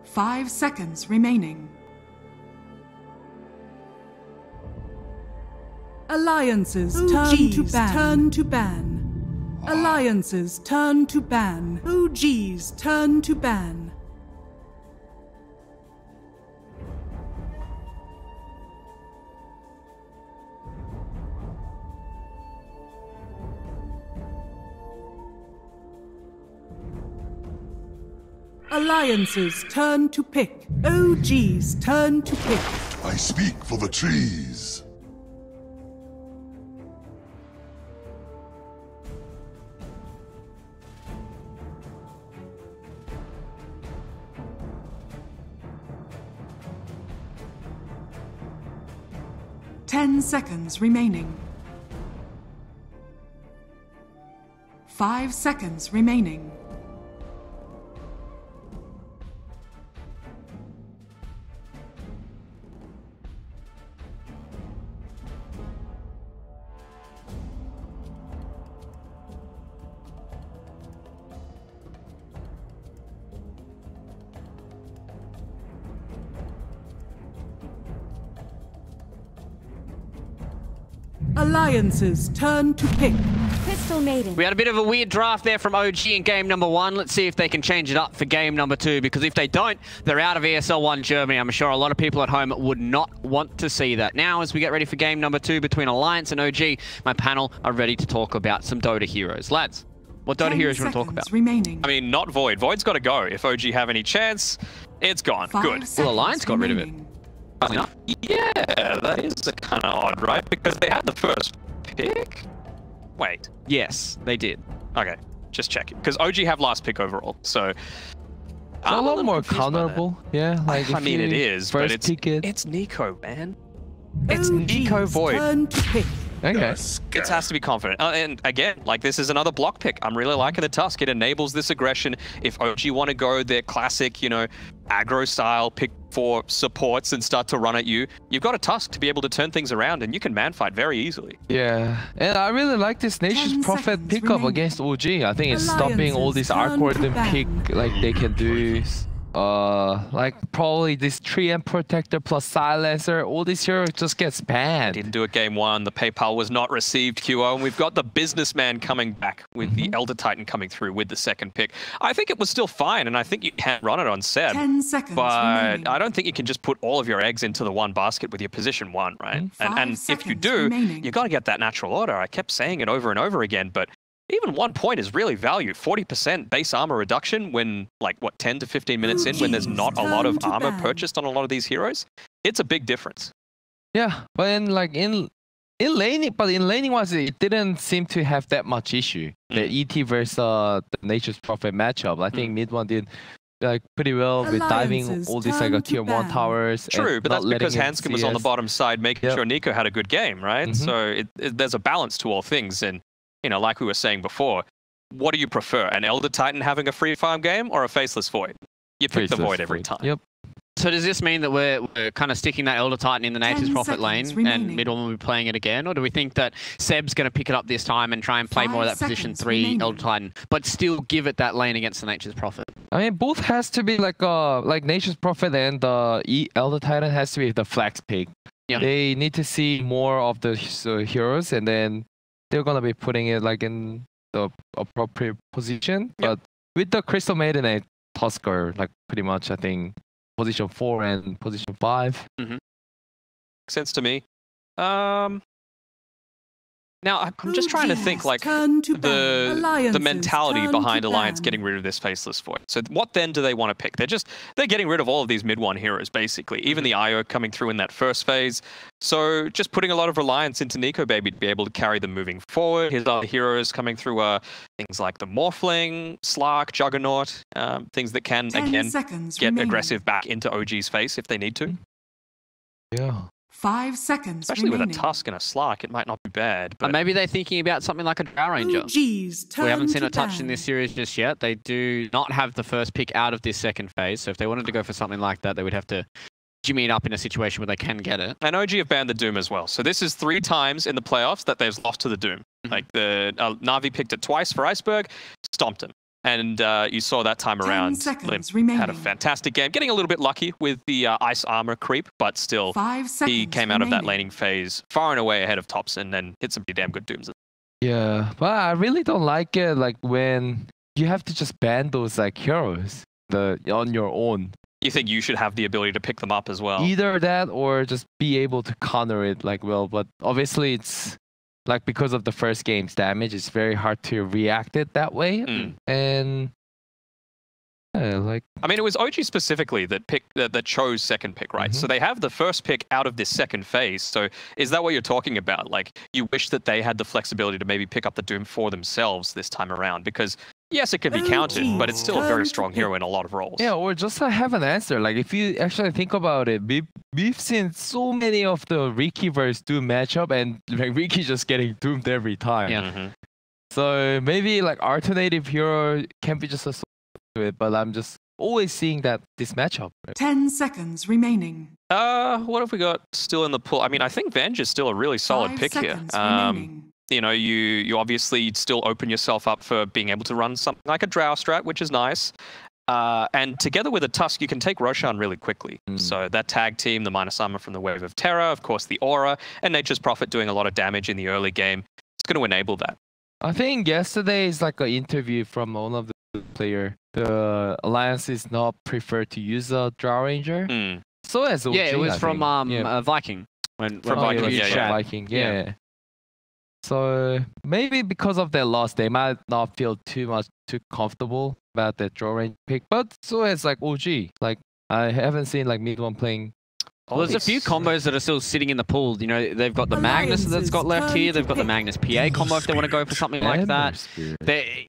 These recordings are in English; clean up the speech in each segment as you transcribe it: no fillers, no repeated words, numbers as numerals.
5 seconds remaining. Alliances turn to ban. Turn to ban. Alliances turn to ban. OGs turn to ban. Alliances turn to pick. OGs turn to pick. I speak for the trees. Ten seconds remaining. 5 seconds remaining. Alliances turn to pick. Crystal Maiden. We had a bit of a weird draft there from OG in game number 1. Let's see if they can change it up for game number 2, because if they don't, they're out of ESL 1 Germany. I'm sure a lot of people at home would not want to see that. Now, as we get ready for game number 2 between Alliance and OG, my panel are ready to talk about some Dota heroes. Lads, what Dota heroes do you want to talk about? Remaining. I mean, not Void. Void's got to go. If OG have any chance, it's gone. Good. Well, Alliance got rid of it. Yeah, that is kind of odd, right? Because they had the first pick? Wait. Yes, they did. Okay, just checking. Because OG have last pick overall, so... It's a lot more counterable. Yeah, like I mean, it is, but it's Nico, man. It's Nico Void. Turn to pick. Okay. It has to be confident. And again, like, this is another block pick. I'm really liking the Tusk. It enables this aggression. If OG want to go their classic, you know, aggro style, pick for supports and start to run at you, you've got a Tusk to be able to turn things around, and you can man fight very easily. Yeah, and I really like this Nature's Prophet pickup against OG. I think it's stopping all this algorithm pick like they can do. Like probably this tree and protector plus silencer, all these heroes just gets banned. Didn't do it game 1. The PayPal was not received, QO, and we've got the businessman coming back with the Elder Titan coming through with the second pick. I think it was still fine, and I think you can run it on Seb. 10 seconds but remaining. I don't think you can just put all of your eggs into the one basket with your position 1, right? And if you do, you got to get that natural order. I kept saying it over and over again, but even 1 point is really value. 40% base armor reduction when, like, what, 10 to 15 minutes in, when there's not a lot of armor purchased on a lot of these heroes. It's a big difference. Yeah, but in laning wise, it didn't seem to have that much issue. The ET versus the Nature's Prophet matchup. I think mid one did like pretty well with diving all these like tier 1 towers. True, but that's because Hanskin was on the bottom side making sure Nico had a good game, right? So there's a balance to all things. And you know, like we were saying before, what do you prefer? An Elder Titan having a free farm game or a Faceless Void? You pick the Void every time. Yep. So does this mean that we're kind of sticking that Elder Titan in the Nature's Prophet lane and mid one will be playing it again? Or do we think that Seb's going to pick it up this time and try and play more of that position 3 Elder Titan, but still give it that lane against the Nature's Prophet? I mean, both has to be like Nature's Prophet and the Elder Titan has to be the flex pick. Yeah. They need to see more of the heroes, and then they're going to be putting it like in the appropriate position. But with the Crystal Maiden and Tusker, like pretty much, I think, position 4 and position 5. Makes sense to me. Now, I'm just trying to think, like, the mentality behind Alliance getting rid of this Faceless Void. So what then do they want to pick? They're getting rid of all of these mid-1 heroes, basically. Even the IO coming through in that first phase. So just putting a lot of reliance into Nico Baby to be able to carry them moving forward. His other heroes coming through things like the Morphling, Slark, Juggernaut, things that can, again, get aggressive back into OG's face if they need to. Yeah. 5 seconds Especially remaining. with a Tusk and a Slark, it might not be bad. But maybe they're thinking about something like a Drow Ranger. We haven't seen it touched in this series just yet. They do not have the first pick out of this second phase, so if they wanted to go for something like that, they would have to jimmy it up in a situation where they can get it. And OG have banned the Doom as well. So this is 3 times in the playoffs that they've lost to the Doom. Like the Na'Vi picked it twice for Iceberg, stomped him. And you saw that time 10 around, seconds Limp remaining. had a fantastic game. Getting a little bit lucky with the ice armor creep, but still, 5 seconds he came out of that remaining. laning phase far and away ahead of Thompson and hit some pretty damn good dooms. Yeah, but I really don't like it. Like when you have to just ban those like heroes on your own. You think you should have the ability to pick them up as well? Either that or just be able to counter it like well. But obviously it's like because of the first game's damage, it's very hard to react it that way. And like I mean, it was OG specifically that chose second pick, right? So they have the first pick out of this second phase. So is that what you're talking about? Like you wish that they had the flexibility to maybe pick up the Doom for themselves this time around? Because yes, it can be countered, but it's still a very strong hero in a lot of roles. yeah, or just have an answer. Like if you actually think about it, we've seen so many of the Riki versus Doom matchup, and like Riki just getting doomed every time. Yeah. So maybe like alternative hero can be just a to it, but I'm just always seeing that this matchup. 10 seconds remaining. What have we got still in the pool? I mean, I think Venge is still a really solid 5 pick here. seconds remaining. You know, you obviously still open yourself up for being able to run something like a Drow strat, which is nice. And together with a Tusk, you can take Roshan really quickly. So that tag team, the minus armor from the Wave of Terror, of course the Aura, and Nature's Prophet doing a lot of damage in the early game. It's going to enable that. I think yesterday is like an interview from one of the player. The Alliance is not preferred to use a Drow Ranger. So as OG, Yeah, it was I from think. Viking. When Viking, yeah. Viking, yeah. So maybe because of their loss, they might not feel too comfortable about that Drow Ranger pick. But so as like OG, like I haven't seen like mid one playing. Well, there's a few combos that are still sitting in the pool. You know, they've got the Magnus that's got left here. They've got the Magnus PA combo if they want to go for something like that.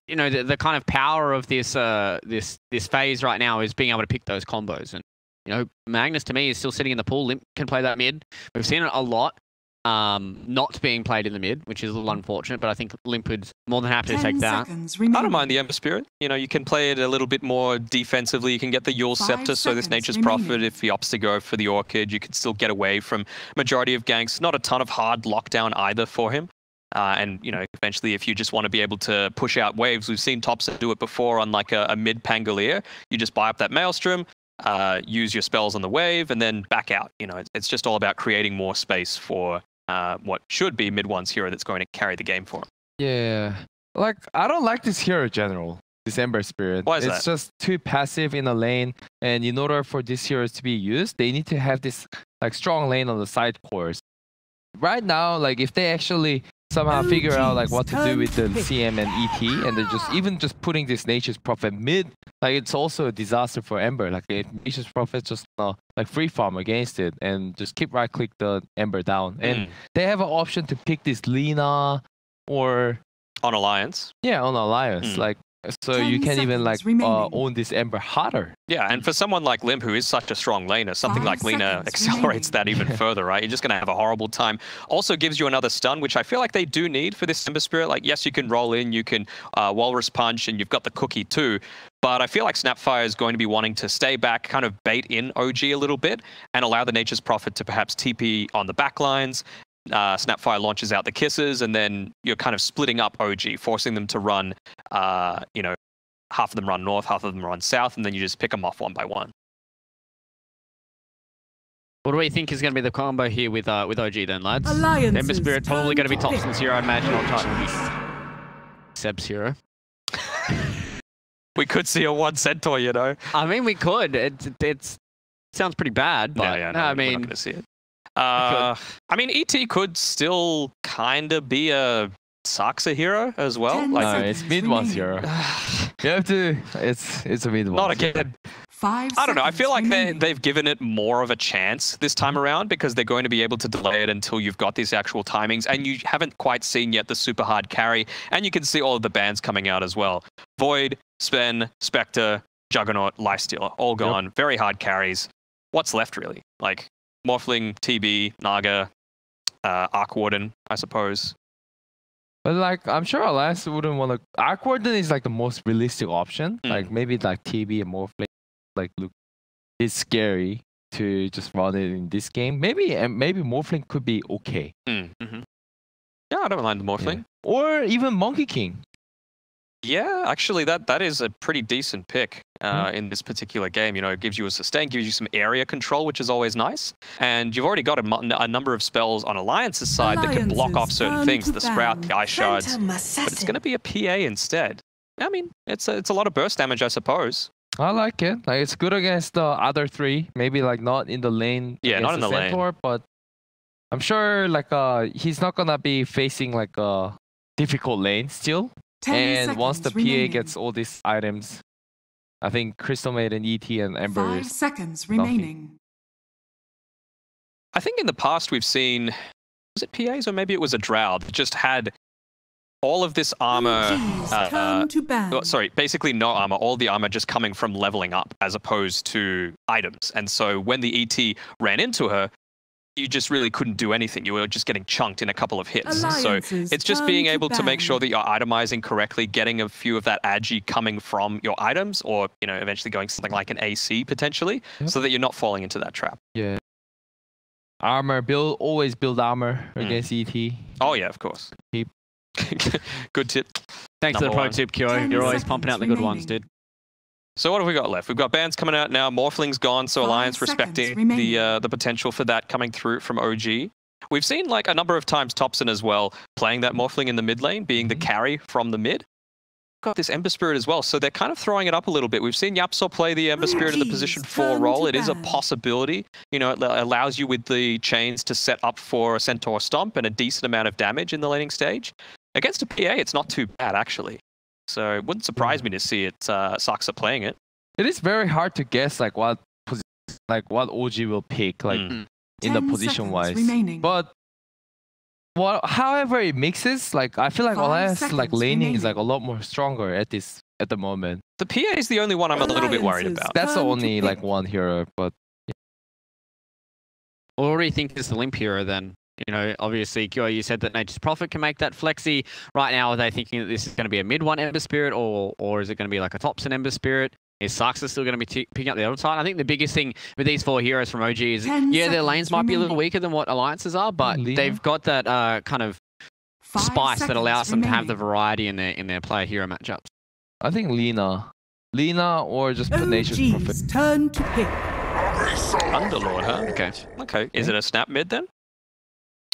You know, the kind of power of this this phase right now is being able to pick those combos. And you know, Magnus to me is still sitting in the pool. Limp can play that mid. We've seen it a lot. Not being played in the mid, which is a little unfortunate, but I think Limp would more than happy to take that. I don't mind the Ember Spirit. You know, you can play it a little bit more defensively. You can get the Yule Scepter, so this Nature's Prophet, if he opts to go for the Orchid, you can still get away from majority of ganks. Not a ton of hard lockdown either for him. And, you know, eventually if you just want to be able to push out waves, we've seen Thompson do it before on like a mid Pangolier. You just buy up that Maelstrom, use your spells on the wave, and then back out. You know, it's just all about creating more space for what should be mid one's hero that's going to carry the game for him. Yeah, like I don't like this hero in general, this Ember Spirit. Why is it's just too passive in a lane, and in order for these heroes to be used, they need to have this like strong lane on the side course. Right now, like if they actually somehow figure out like what to do with the CM and ET, and they're just putting this Nature's Prophet mid, like it's also a disaster for Ember. Like if Nature's Prophet just like free farm against it and just keep right click the Ember down, and they have an option to pick this Lina or on Alliance. Yeah, on Alliance, like. So you can even like own this Ember harder. Yeah, and for someone like Limp, who is such a strong laner, something like Lina accelerates that even further, right? You're just going to have a horrible time. Also gives you another stun, which I feel like they do need for this Ember Spirit. Like, yes, you can roll in, you can Walrus Punch, and you've got the Cookie too. But I feel like Snapfire is going to be wanting to stay back, kind of bait in OG a little bit, and allow the Nature's Prophet to perhaps TP on the backlines. Snapfire launches out the kisses, and then you're kind of splitting up OG, forcing them to run, you know, half of them run north, half of them run south, and then you just pick them off one by one. What do we think is going to be the combo here with OG then, lads? Alliances Ember Spirit probably going to be Thompson's hero, I imagine, or Seb's hero. We could see a one Centaur, you know. I mean, we could. It sounds pretty bad, but no, I we're mean, not going to see it. I mean, ET could still kind of be a Saksa hero as well. Like, no, it's mid one's hero. You have to. It's a mid one. Not again. I don't know. I feel like they've given it more of a chance this time around because they're going to be able to delay it until you've got these actual timings, and you haven't quite seen yet the super hard carry, and you can see all of the bans coming out as well. Void, Sven, Spectre, Juggernaut, Lifestealer, all gone. Yep. Very hard carries. What's left really? Like Morphling, TB, Naga, Arc Warden, I suppose. But like, I'm sure Alliance wouldn't want to. Arc Warden is like the most realistic option. Like maybe like TB and Morphling, like look, it's scary to just run it in this game. Maybe Morphling could be okay. Yeah, I don't mind the Morphling. Yeah. Or even Monkey King. Yeah, actually, that is a pretty decent pick in this particular game. You know, it gives you a sustain, gives you some area control, which is always nice. And you've already got a number of spells on Alliance's side that can block off certain things, the Sprout, the Ice Shards. But it's going to be a PA instead. I mean, it's a lot of burst damage, I suppose. I like it. Like, it's good against the other three. Maybe like not in the lane. Yeah, not in the Centaur, lane. But I'm sure like he's not gonna be facing like a difficult lane still. And once the PA gets all these items, I think Crystal Maiden, ET, and Ember 5 is seconds remaining. I think in the past we've seen, was it PAs or maybe it was a Drow that just had all of this armor, sorry, basically no armor, all the armor just coming from leveling up as opposed to items. And so when the ET ran into her, you just really couldn't do anything. You were just getting chunked in a couple of hits. So it's just being able to make sure that you're itemizing correctly, getting a few of that agi coming from your items, or, you know, eventually going something like an AC potentially, so that you're not falling into that trap. Yeah. Armor, always build armor against ET. Oh yeah, of course. Good tip. Thanks for the pro tip, Kyo. You're always pumping out the good ones, dude. So what have we got left? We've got bans coming out now. Morphling's gone, so Alliance respecting the potential for that coming through from OG. We've seen like a number of times Topson as well playing that Morphling in the mid lane, being the carry from the mid. Got this Ember Spirit as well, so they're kind of throwing it up a little bit. We've seen Yapsor play the Ember Spirit in the position 4 role. It is a possibility. You know, it allows you with the chains to set up for a Centaur Stomp and a decent amount of damage in the laning stage. Against a PA, it's not too bad actually. So it wouldn't surprise me to see it Saksa playing it. It is very hard to guess like what OG will pick like in the position wise. But however it mixes, like I feel like Alliance like laning is like a lot more stronger at the moment. The PA is the only one I'm a little bit worried about. That's the only like one hero, but I already think it's the limp hero then. You know, obviously, Kyo, you said that Nature's Prophet can make that flexi. Right now, are they thinking that this is going to be a mid one Ember Spirit, or is it going to be like a Topson Ember Spirit? Is Saksa still going to be picking up the other side? I think the biggest thing with these 4 heroes from OG is, yeah, their lanes might be a little weaker than what Alliances are, but they've got that kind of spice that allows them to have the variety in their player hero matchups. I think Lina or just put Nature's Prophet. Turn to pick. Underlord, huh? Okay. Is it a snap mid then?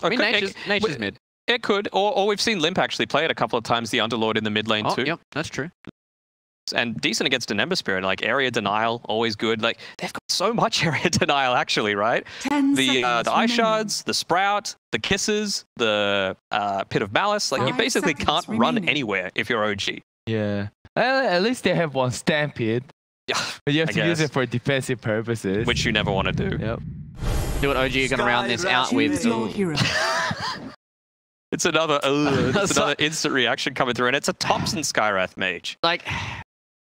I mean, Nature's mid. It could, or we've seen Limp actually play it a couple of times, the Underlord in the mid lane too. Yep, that's true. And decent against an Ember Spirit, like area denial, always good. Like they've got so much area denial actually, right? The Ice Shards, the Sprout, the Kisses, the Pit of Malice. Like you basically can't run anywhere if you're OG. Yeah. At least they have one Stampede. Yeah, but you have to use it for defensive purposes. Which you never want to do. Yep. See what OG are going to round this out with. It's another instant reaction coming through, and it's a Topson Skywrath Mage. Like,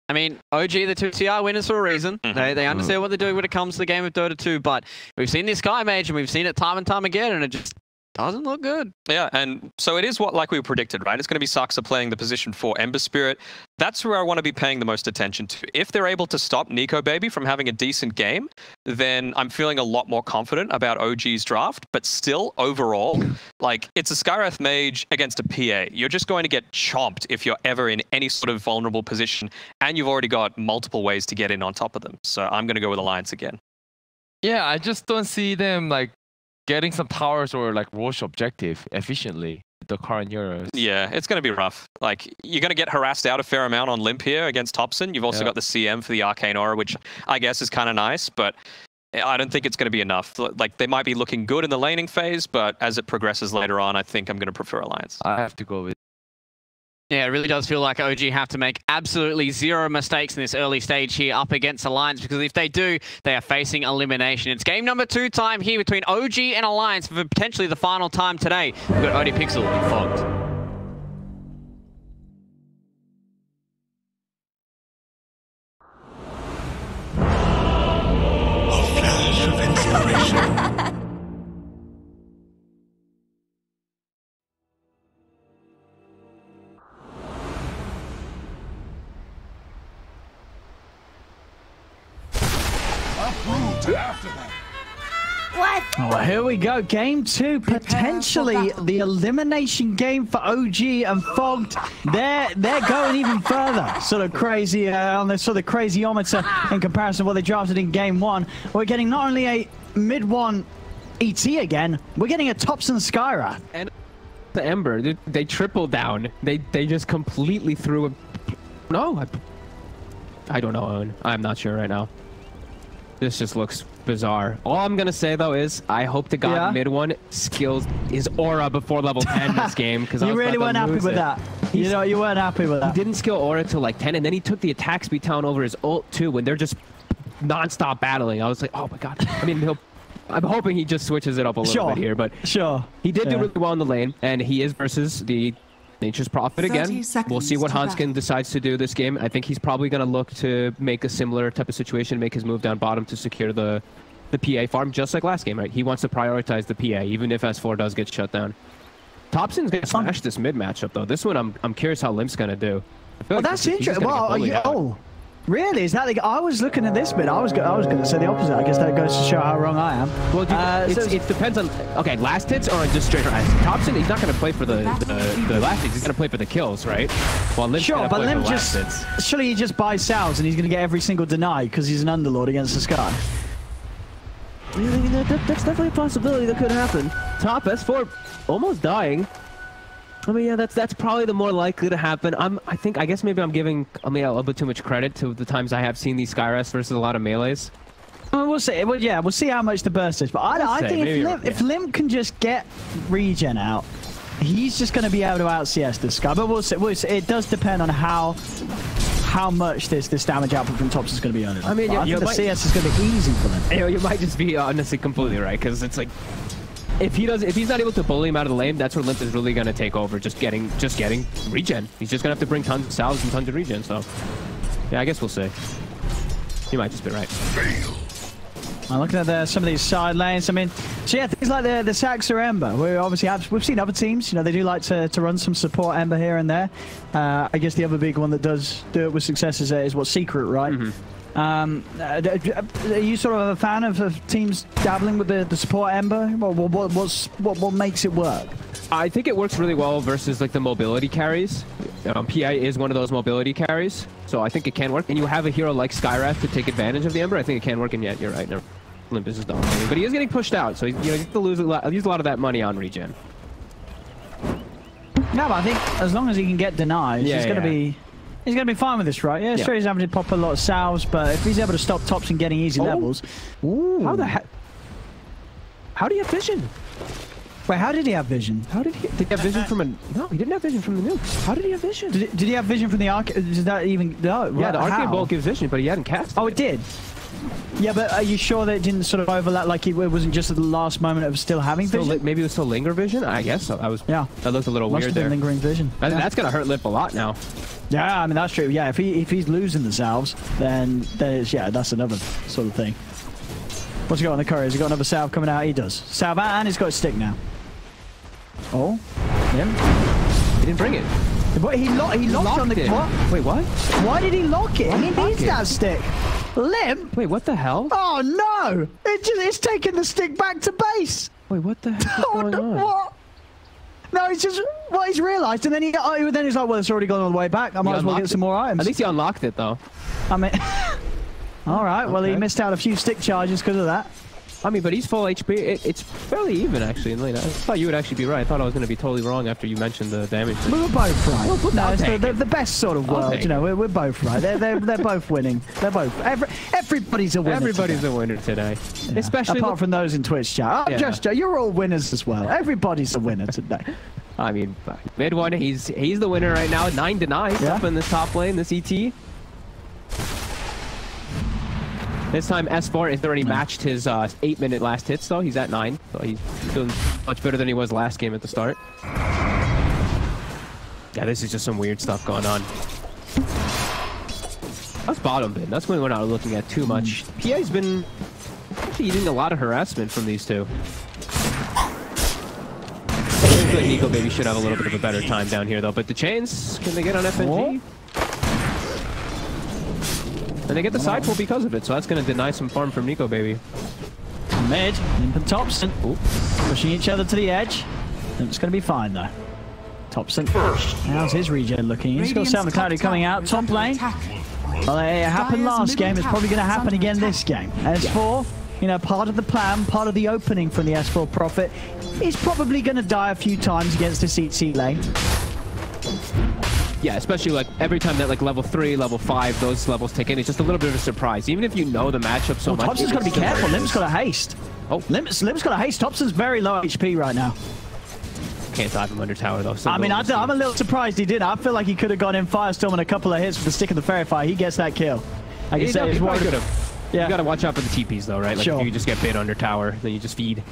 I mean, OG, the 2 TR winners for a reason. They understand what they're doing when it comes to the game of Dota 2, but we've seen this Sky Mage, and we've seen it time and time again, and it just doesn't look good. Yeah, and so it is what like we predicted, right? It's going to be Saksa playing the position 4 Ember Spirit. That's where I want to be paying the most attention to. If they're able to stop Nico Baby from having a decent game, then I'm feeling a lot more confident about OG's draft. But still, overall, like it's a Skywrath Mage against a PA. You're just going to get chomped if you're ever in any sort of vulnerable position, and you've already got multiple ways to get in on top of them. So I'm going to go with Alliance again. Yeah, I just don't see them like getting some towers or like Roche objective efficiently with the current heroes. Yeah, it's going to be rough. Like, you're going to get harassed out a fair amount on Limp here against Topson. You've also got the CM for the Arcane Aura, which I guess is kind of nice, but I don't think it's going to be enough. Like, they might be looking good in the laning phase, but as it progresses later on, I think I'm going to prefer Alliance. I have to go with. Yeah, it really does feel like OG have to make absolutely zero mistakes in this early stage here up against Alliance, because if they do, they are facing elimination. It's game number 2 time here between OG and Alliance for potentially the final time today. We've got ODPixel and Fogged. A flash of inspiration. Uproot after them. What? Oh, here we go. Game 2, potentially the elimination game for OG and Fogged. They're going even further. Sort of crazy on the sort of crazyometer in comparison to what they drafted in Game 1. We're getting not only a mid-1 ET again, we're getting a Thompson Skyra. And the Ember, they tripled down. They just completely threw a... No, I don't know, Owen. I'm not sure right now. This just looks bizarre. All I'm gonna say though is I hope to God mid one skills his aura before level 10 this game, because you really weren't happy with that. You know, you weren't happy with that. He didn't skill aura till like 10, and then he took the attack speed down over his ult too when they're just non-stop battling. I was like, oh my God. I mean, I'm hoping he just switches it up a little bit here, but he did do really well in the lane, and he is versus the Nature's Prophet again. We'll see what Hanskin decides to do this game. I think he's probably going to look to make a similar type of situation, make his move down bottom to secure the PA farm, just like last game, right? He wants to prioritize the PA, even if S4 does get shut down. Thompson's going to smash this mid matchup, though. This one, I'm curious how Limp's going to do. Well, that's interesting. Well, really? Is that like, I was looking at this bit. I was going to say the opposite. I guess that goes to show how wrong I am. Well, it depends on. Okay, last hits or just straight rise. Thompson, he's not going to play for the last hits. He's going to play for the kills, right? Well, Limp's but Limp surely he just buys salves and he's going to get every single deny because he's an underlord against the Sky. I mean, that's definitely a possibility that could happen. Top S4 almost dying. I mean, yeah, that's probably the more likely to happen. I guess maybe I'm giving a little bit too much credit to the times I have seen these Skyrests versus a lot of melees. We'll see. Well, yeah, we'll see how much the burst is. But I think if Limp can just get regen out, he's just going to be able to out CS this Sky. But we'll see. It does depend on how much this damage output from Tops is going to be earning. I mean, I think the CS is going to be easy for them. You might just be honestly completely right, because it's like, if he's not able to bully him out of the lane, that's where Limp is really going to take over, just getting regen. He's just going to have to bring tons of salves and tons of regen, so yeah, I guess we'll see. You might just be right. I'm looking at some of these side lanes. I mean, so yeah, things like the Saxor Ember. We've seen other teams. You know, they do like to run some support Ember here and there. I guess the other big one that does do it with success is what Secret, right? Are you sort of a fan of teams dabbling with the support Ember? What makes it work? I think it works really well versus like the mobility carries. PI is one of those mobility carries, so I think it can work. And you have a hero like Skywrath to take advantage of the Ember. I think it can work, and yet you're right. Olympus is dominating, but he is getting pushed out, so you have to use a lot of that money on regen. No, but I think as long as he can get denied, he's going to be fine with this, right? Yeah, sure, he's having to pop a lot of salves, but if he's able to stop Tops and getting easy levels... Ooh. How the heck? How do you have vision? Wait, how did he have vision? Did he have vision from a... No, he didn't have vision from the nuke. How did he have vision? Did he have vision from the arc? Does that even... No, yeah, the arcade bolt gives vision, but he hadn't cast it. Oh, it did? Yeah, but are you sure that it didn't sort of overlap, like it wasn't just at the last moment of still having vision? Maybe it was still linger vision? I guess so. That looked a little weird there. Lingering vision. That's going to hurt Lip a lot now. Yeah, I mean, that's true. Yeah, if he's losing the salves, then that's another sort of thing. What's he got on the courier? Has he got another salve coming out? He does. Salve out, and he's got a stick now. Oh, yeah. He didn't bring it. But he locked on the... What? Wait, what? Why did he lock it? He needs that stick. Limp? Wait, what the hell? Oh no! It's taking the stick back to base. Wait, what the hell is going on? What? No, it's just what he's realised, and then he's like, well, it's already gone all the way back. I might as well get some more items. At least he unlocked it, though. I mean, all right. Well, he missed out a few stick charges because of that. I mean, but he's full HP. It's fairly even, actually, in lane. I thought you would actually be right. I thought I was going to be totally wrong after you mentioned the damage. We were both right. No, it's the best sort of world. You know, we're both right. They're both winning. They're both. Everybody's a winner. Everybody's a winner today. Yeah. Especially apart from those in Twitch chat. You're all winners as well. Everybody's a winner today. I mean, mid one, he's the winner right now. 9-9 up in this top lane. This ET. This time S4 has already matched his 8-minute last hits, though. He's at 9, so he's doing much better than he was last game at the start. Yeah, this is just some weird stuff going on. That's bottom bin. That's when we're not looking at too much. PA's been actually eating a lot of harassment from these two. I feel like Nico Baby should have a little bit of a better time down here, though. But the chains, can they get on FNG? And they get the side pull because of it, so that's going to deny some farm from Nico Baby. Mid, Limp and Thompson. Ooh. Pushing each other to the edge. Limp's going to be fine, though. Thompson. How's his regen looking? He's got Sound Clarity coming out. Top lane. Well, it happened last game. It's probably going to happen again this game. S4, you know, part of the plan, part of the opening from the S4 Prophet. He's probably going to die a few times against this EC lane. Yeah, especially like every time that like level 3, level 5, those levels take in, it's just a little bit of a surprise. Even if you know the matchup so much. Thompson's got to be careful. Limp's got a haste. Oh, Limp's got a haste. Thompson's very low HP right now. Can't dive him under tower though. So I mean, I'm a little surprised he did. I feel like he could have gone in Firestorm and a couple of hits with the stick of the Fairy Fire. He gets that kill. I can say it's one. Yeah. You got to watch out for the TPs though, right? Like if you just get bit under tower, then you just feed.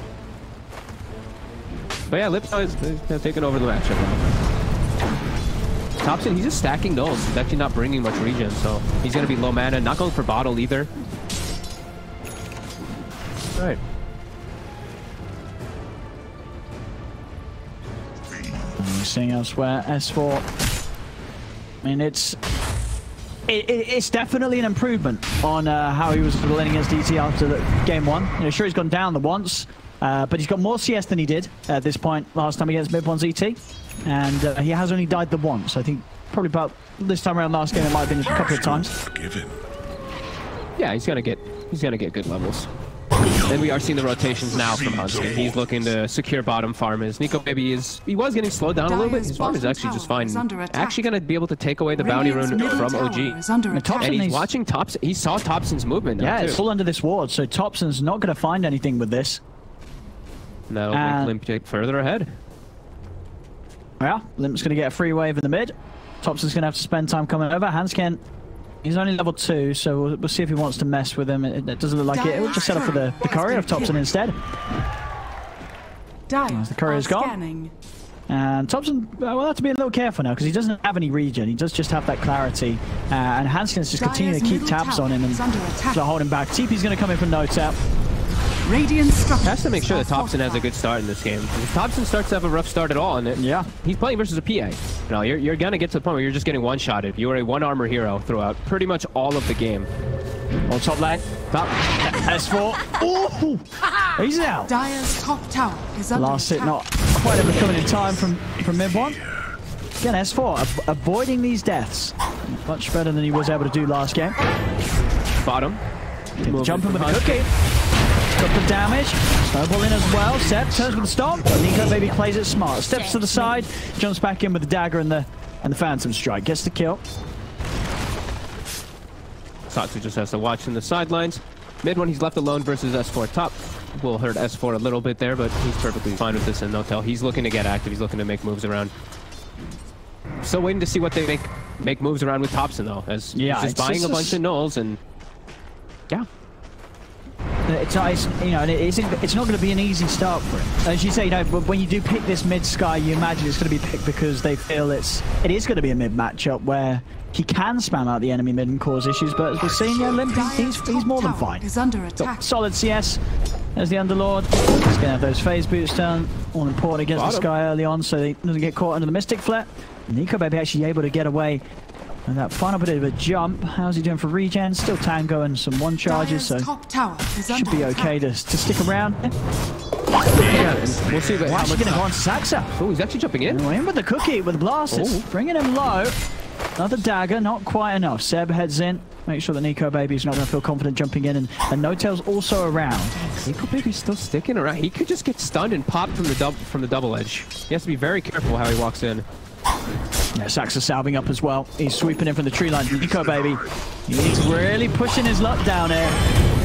But yeah, Lip's taking over the matchup now. Thompson, he's just stacking nulls. He's actually not bringing much regen, so he's going to be low mana. Not going for bottle either. All right. We're seeing elsewhere, S4. I mean, it's definitely an improvement on how he was playing against DT after game 1. You know, sure, he's gone down the once, but he's got more CS than he did at this point last time against mid-1's ET. And he has only died the once. I think probably about this time around last game it might have been a couple of times. Yeah, he's gonna get good levels. And we are seeing the rotations now from Huntskin. He's looking to secure bottom farm. His Nico Baby he was getting slowed down a little bit. His farm is actually just fine. Actually gonna be able to take away the bounty rune from OG. And he's watching Thompson. He saw Thompson's movement now, yeah, it's all under this ward, so Thompson's not gonna find anything with this. That'll make Limp get further ahead. Yeah, Limp's going to get a free wave in the mid. Thompson's going to have to spend time coming over. Hansken, he's only level 2, so we'll see if he wants to mess with him. It doesn't look like it. We'll just set up for the courier of Thompson instead. As the courier's gone. And Thompson, will have to be a little careful now because he doesn't have any regen. He does just have that clarity. And Hansken's just continuing to keep tabs on him and hold him back. TP's going to come in from no tap. Has to make sure that Thompson has a good start in this game. If Thompson starts to have a rough start at all, and he's playing versus a PA. You know, you're gonna get to the point where you're just getting one-shotted. You are a one-armor hero throughout pretty much all of the game. On top lane, top S4. Ooh, he's out. Dire's top tower is under last hit not quite ever coming in time from mid-1. Again, S4 avoiding these deaths much better than he was able to do last game. Bottom, jumping with a cookie. Got the damage. Snowball in as well. Seb turns with the stomp. Nico Baby plays it smart. Steps to the side. Jumps back in with the dagger and the Phantom Strike. Gets the kill. Satsu just has to watch in the sidelines. Mid one, he's left alone versus S4 top. Will hurt S4 a little bit there, but he's perfectly fine with this and no tell. He's looking to get active. He's looking to make moves around. Still waiting to see what they make moves around with Thompson though. As he's just buying a bunch of nulls and yeah. It's you know, it's not going to be an easy start for him. As you say, you know, when you do pick this mid Sky, you imagine it's going to be picked because they feel it is going to be a mid matchup where he can spam out the enemy mid and cause issues. But as we're seeing, yeah, Limp, he's more than fine. Solid CS. There's the Underlord. He's going to have those phase boots done. All important against the Sky early on, so he doesn't get caught under the Mystic Flare. Nico Baby actually able to get away. And that final bit of a jump. How's he doing for regen? Still Tango and some one charges, so should be okay to stick around. Yeah, we'll see how much. Going to go on to Saxa. Oh, he's actually jumping in. In with the cookie, with the blasters. Bringing him low. Another dagger, not quite enough. Seb heads in. Make sure that Nico Baby's not going to feel confident jumping in. And No Tail's also around. Nico Baby's still sticking around. He could just get stunned and popped from the double edge. He has to be very careful how he walks in. Yeah, Saxa salving up as well. He's sweeping in from the tree line. Nico Baby, he's really pushing his luck down here.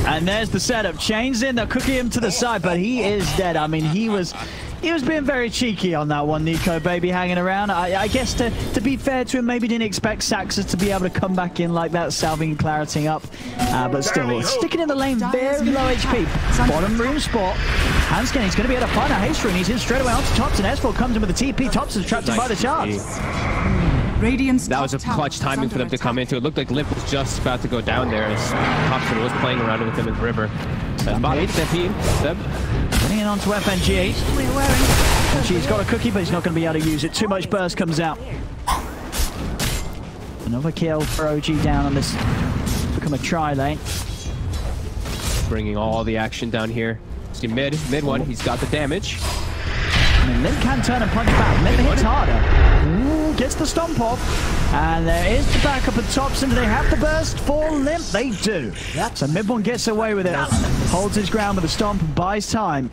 And there's the setup. Chains in, they'll cookie him to the side, but he is dead. I mean, he was being very cheeky on that one, Nico Baby, hanging around. I guess to be fair to him, maybe didn't expect Saxa to be able to come back in like that, salving and clarity up. But still, sticking in the lane, very low HP. Bottom room spot. Hansken, he's going to be able to find a haste rune. He's in straight away onto Thompson. S4 comes in with the TP. Thompson's trapped in by the charge. That was a clutch timing for them to come into. It looked like Limp was just about to go down there as Thompson was playing around with him in the river. About 8 Seb. Getting in onto FNG. FNG's got a cookie, but he's not going to be able to use it. Too much burst comes out. Another kill for OG down on this. It's become a tri lane. Bringing all the action down here. see mid one, he's got the damage. And Limp can turn and punch back. Limp hits harder. Ooh, gets the stomp off. And there is the backup at Thompson. Do they have the burst for Limp? They do. So mid one gets away with it. Holds his ground with a stomp and buys time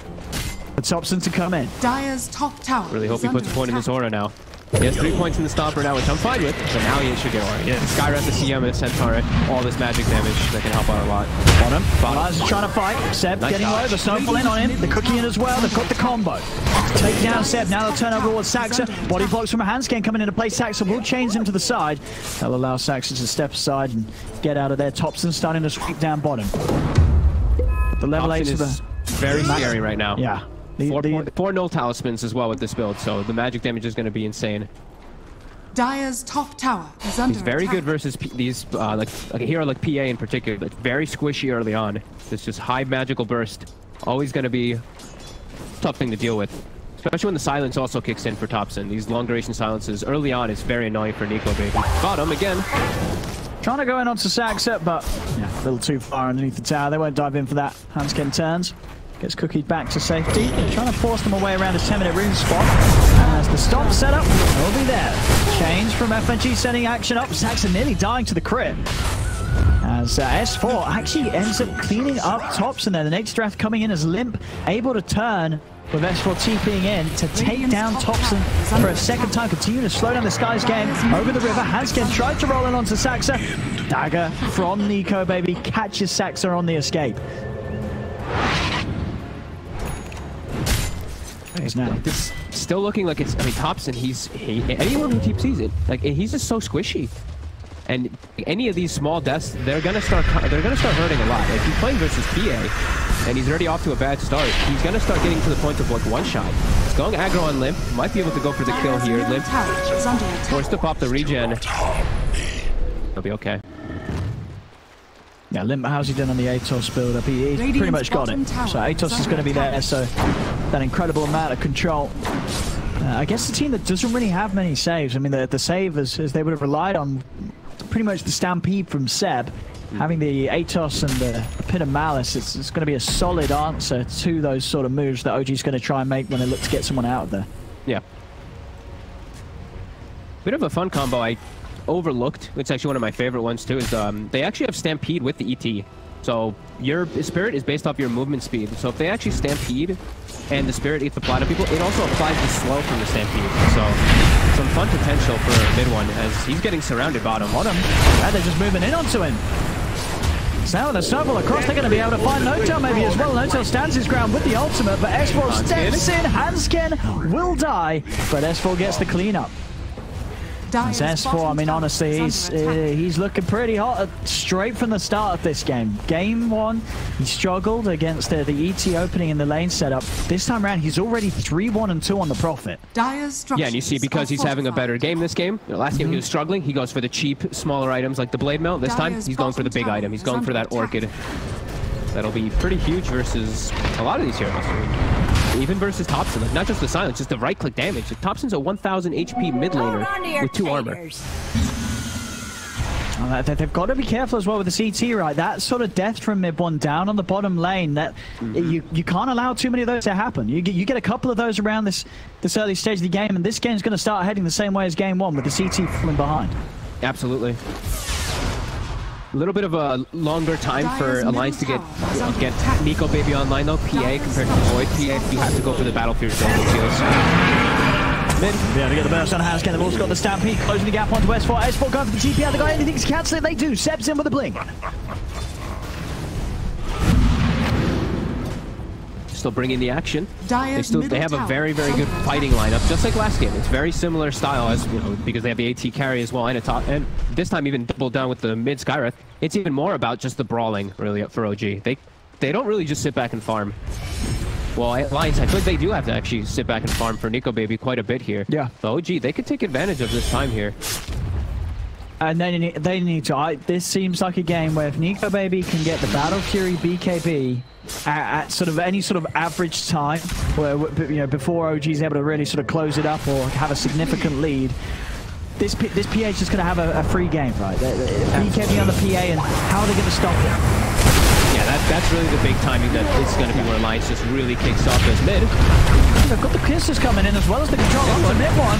for Thompson to come in. Dire's top tower. Really hope he puts a point in this aura now. He has 3 points in the stomper now, which I'm fine with, but now he should get aura. Yeah, Skyrat, the CM, and Centaur, all this magic damage that can help out a lot. Bottom. Lions trying to fight. Seb getting low. The snowfall in on him. The cookie in as well. They've got the combo. Take down Seb. Now they'll turn over towards Saxa. Body blocks from a handscan coming into play. Saxa will chains him to the side. They'll allow Saxa to step aside and get out of there. Thompson starting to sweep down bottom. The level 8 is very scary right now. Yeah. Four null talismans as well with this build, so the magic damage is going to be insane. Dire's top tower is under He's very attack. good versus these, like a hero like PA in particular, that's very squishy early on. It's just high magical burst. Always going to be a tough thing to deal with. Especially when the silence also kicks in for Thompson. These long duration silences early on is very annoying for Nico Baby. Got him again. Trying to go in onto Saxa, but yeah, a little too far underneath the tower. They won't dive in for that. Handscan turns. Gets cookied back to safety. They're trying to force them away around his 10-minute rune spot. As the stomp setup will be there. Change from FNG setting action up. Saxa nearly dying to the crit. As S4 actually ends up cleaning up Thompson there. The next draft coming in as Limp, able to turn with S4 TPing in to take down Thompson for a second time. Continue to slow down the Sky's game over the river. Handscan tried to roll in onto Saxa. Dagger from Nico Baby catches Saxa on the escape. Now. This still looking like it's. I mean, Thompson. Anyone who TPs it, like he's just so squishy. And any of these small deaths, they're gonna start hurting a lot. If he's playing versus PA, and he's already off to a bad start, he's gonna start getting to the point of like one shot. He's going aggro on Limp. Might be able to go for the kill here. Limp forced to pop the regen. He'll be okay. Yeah, Limp, how's he done on the Atos build up? He's pretty much got it. So Atos is going to be there, so that incredible amount of control. I guess the team that doesn't really have many saves, I mean, the save as they would have relied on pretty much the Stampede from Seb. Having the Atos and the Pit of Malice, it's going to be a solid answer to those sort of moves that OG's going to try and make when they look to get someone out of there. Yeah. Bit of a fun combo I overlooked. It's actually one of my favorite ones too. Is they actually have Stampede with the ET. So your spirit is based off your movement speed. So if they actually Stampede and the spirit eats the apply to people, it also applies the slow from the Stampede. So some fun potential for mid one as he's getting surrounded bottom. And they're just moving in onto him. So now with a snowball across, they're going to be able to find Notel maybe as well. Notel stands his ground with the ultimate, but S4 steps in. Handscan will die, but S4 gets the cleanup. As S4, I mean, honestly, he's looking pretty hot straight from the start of this game. Game 1, he struggled against the ET opening in the lane setup. This time around, he's already 3-1-2 on the Prophet. Yeah, and you see, because he's having a better game this game, last game he was struggling, he goes for the cheap, smaller items like the Blade Melt. This time, he's going for the big item. He's going for that Orchid. That'll be pretty huge versus a lot of these heroes. Even versus Thompson, like not just the silence, just the right-click damage. Like, Thompson's a 1,000 HP mid laner with 2 armor. They've got to be careful as well with the CT, right? That sort of death from mid one down on the bottom lane, that you can't allow too many of those to happen. You get a couple of those around this early stage of the game, and this game's going to start heading the same way as game 1 with the CT falling behind. Absolutely. A little bit of a longer time for Alliance to get Nico Baby online though. PA compared to Void. PA, you have to go for the Battlefield kills. Mid. Yeah, to get the burst on Handscan. They've also got the Stampede closing the gap onto S4. S4 going for the TP out. They got anything to cancel it. They do. Seb's in with a blink. Still bringing the action. They have a very, very good fighting lineup, just like last game. It's very similar style as, you know, because they have the AT carry as well, and a top, and this time even doubled down with the mid Skywrath. It's even more about just the brawling, really, for OG. They don't really just sit back and farm. Well, Alliance, I think they do have to actually sit back and farm for Nico Baby quite a bit here. Yeah. But OG, they could take advantage of this time here. And they need to. This seems like a game where if Nico Baby can get the Battle Fury BKB at sort of any sort of average time, where, you know, before OG is able to really sort of close it up or have a significant lead, this PA is just going to have a free game, right? BKB on the PA, and how are they going to stop it? Yeah, that's really the big timing that is going to be where Alliance just really kicks off as mid. They've got the kisses coming in as well as the control onto mid one.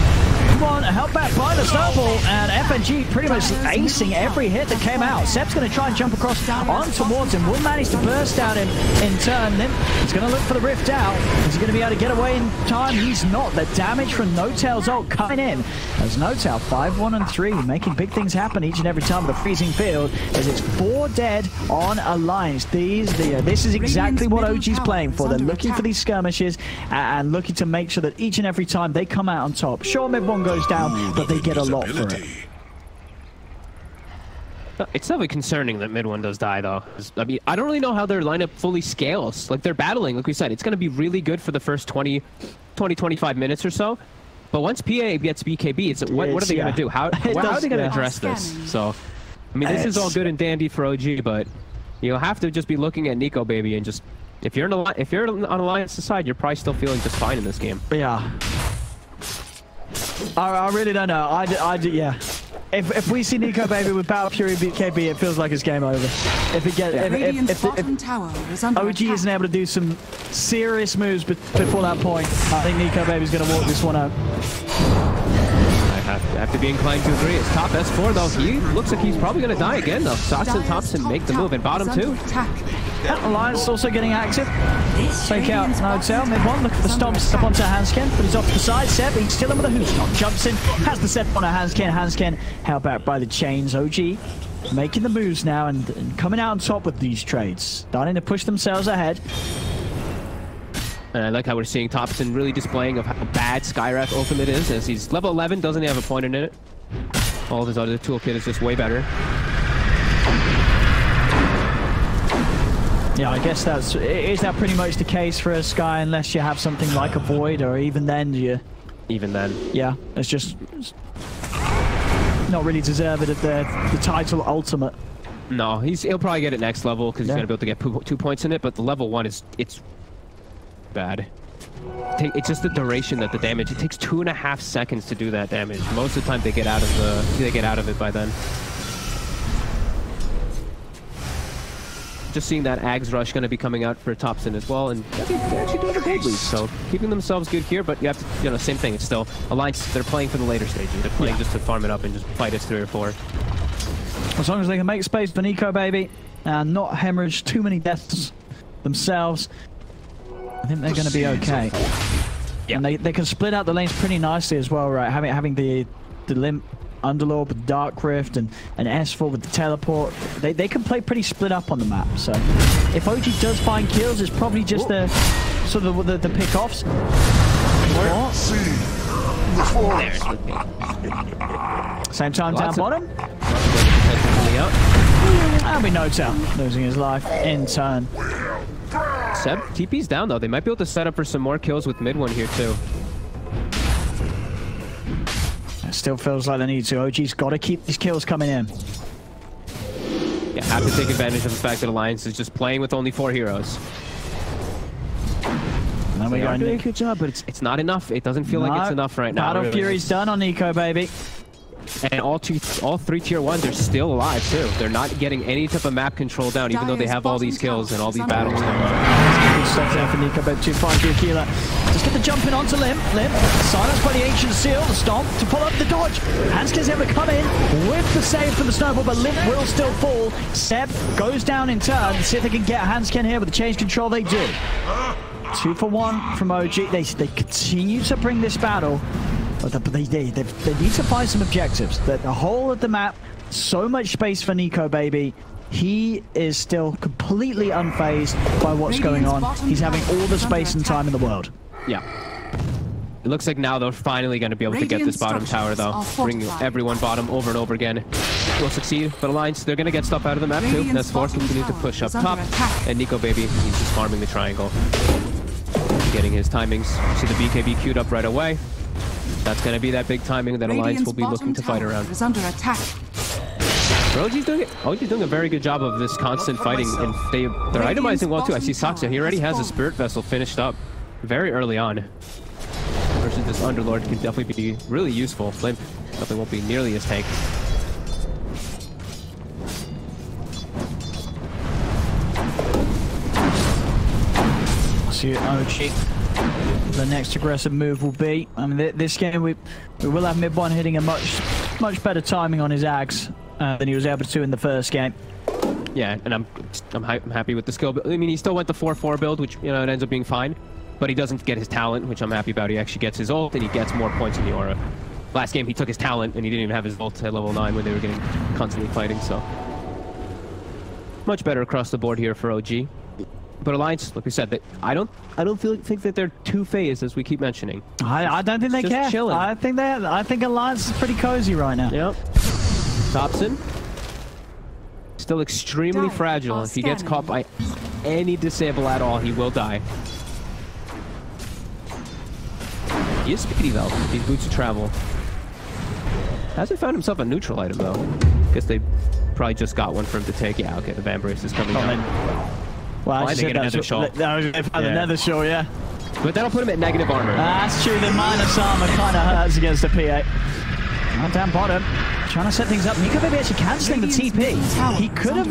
Come on, held back by the snowball, and FNG pretty much acing every hit that came out. Seb's going to try and jump across on towards him. Will manage to burst out in turn. Then he's going to look for the rift out. Is he going to be able to get away in time? He's not. The damage from No-Tail's ult coming in. As No-Tail 5-1 and 3, making big things happen each and every time with the freezing field. As it's 4 dead on Alliance. This is exactly what OG's playing for. They're looking for these skirmishes and looking to make sure that each and every time they come out on top. Sure, mid one goes down, but they get a lot for it. It's definitely concerning that mid one does die, though. I mean, I don't really know how their lineup fully scales. Like, they're battling, like we said. It's going to be really good for the first 25 minutes or so. But once PA gets BKB, it's what are they going to do? How are they going to address this? So, I mean, this is all good and dandy for OG, but you'll have to just be looking at Nico, baby, and just... If you're on Alliance's side, you're probably still feeling just fine in this game. Yeah. I really don't know. Yeah. If we see Nico Baby with Battle Fury BKB, it feels like it's game over. If it gets, if OG isn't able to do some serious moves before that point, I think Nico Baby's going to walk this one out. I have to be inclined to agree. It's top S4 though. He looks like he's probably going to die again though. Sox and Thompson make the move, and bottom two. Alliance also getting active. Take out No-Tail. Mid one, look for the stomps up onto Hanskin, but he's off to the side. Seb, he's still in with a hoot stomp. Jumps in, has the set on a Hanskin. Hanskin held back by the chains. OG making the moves now and coming out on top with these trades. Starting to push themselves ahead. And I like how we're seeing Thompson really displaying of how bad Skywrath ultimate is, as he's level 11, doesn't have a point in it. All of his other toolkit is just way better. Yeah, I guess is that pretty much the case for a Sky, unless you have something like a Void, or even then yeah, it's just not really deserved of the title ultimate. No, he'll probably get it next level because he's gonna be able to get 2 points in it, but the level 1 it's bad. It's just the duration that the damage. It takes 2.5 seconds to do that damage. Most of the time they get out of it by then. Just seeing that Ags Rush going to be coming out for Thompson as well, and they're actually doing a gold lead, so keeping themselves good here, but you have to, same thing, it's still Alliance, they're playing for the later stages. They're playing just to farm it up and just fight us 3 or 4. As long as they can make space for Nico Baby and not hemorrhage too many deaths themselves, I think they're going to be okay. Yeah. And they can split out the lanes pretty nicely as well, right? Having the Limp Underlord with Dark Rift and S4 with the teleport, they can play pretty split up on the map. So if OG does find kills, it's probably just the sort of the pick-offs. Same time down bottom. And we No-Tail losing his life in turn. Seb, TP's down though. They might be able to set up for some more kills with mid one here too. It still feels like they need to. OG's got to keep these kills coming in. Yeah, have to take advantage of the fact that Alliance is just playing with only 4 heroes. And then we are doing a good job, but it's not enough. It doesn't feel like it's enough right now. Battle Fury's done on Nico, baby. And all 3 tier 1s are still alive too. They're not getting any type of map control down, even though they have all these kills and all these battles going on. Good stuff there for Nico, but too far to Akila. Just get the jump in onto Limp. Silenced by the Ancient Seal. The stomp to pull up the dodge. Hanskin's able to come in with the save for the snowball, but Limp will still fall. Seb goes down in turn. See if they can get Hanskin here with the change control. They do. 2 for 1 from OG. They continue to bring this battle. But they need to find some objectives. The whole of the map, so much space for Nico, baby. He is still completely unfazed by what's going on. He's having all the space and time in the world. Yeah. It looks like now they're finally going to be able to get this bottom tower, though. Bring everyone bottom over and over again. Will succeed, but Alliance, they're going to get stuff out of the map, too. That's 4 continue to push up top. And Nico, baby, he's just farming the triangle. Getting his timings. See the BKB queued up right away. That's going to be that big timing that Alliance will be looking to fight around. Under attack. OG's doing a very good job of this constant fighting, and they're itemizing well too. I see Saxa, he already has a Spirit Vessel finished up very early on. Versus this Underlord can definitely be really useful. Limp definitely won't be nearly as tanked. see OG. The next aggressive move will be. I mean, this game we will have mid one hitting a much better timing on his Ags than he was able to in the first game. Yeah, and I'm happy with the skill. I mean, he still went the 4-4 build, which, you know, it ends up being fine. But he doesn't get his talent, which I'm happy about. He actually gets his ult, and he gets more points in the aura. Last game, he took his talent, and he didn't even have his ult at level 9 when they were getting constantly fighting, so... Much better across the board here for OG. But Alliance, like we said, I don't think that they're two-phased, as we keep mentioning. I don't think they care. Chilling. I think Alliance is pretty cozy right now. Yep. Thompson. Still extremely fragile. If he gets caught by any disable at all, he will die. He is speedy though. These boots of travel. Hasn't found himself a neutral item though. Guess they probably just got one for him to take. Yeah, okay, the Van Brace is coming out. Well, I think get another shot. Another shot, yeah. But that'll put him at negative armor. That's true. The minus armor kind of hurts against the PA. Down bottom, trying to set things up. Nico Baby actually cancelling the TP. He could have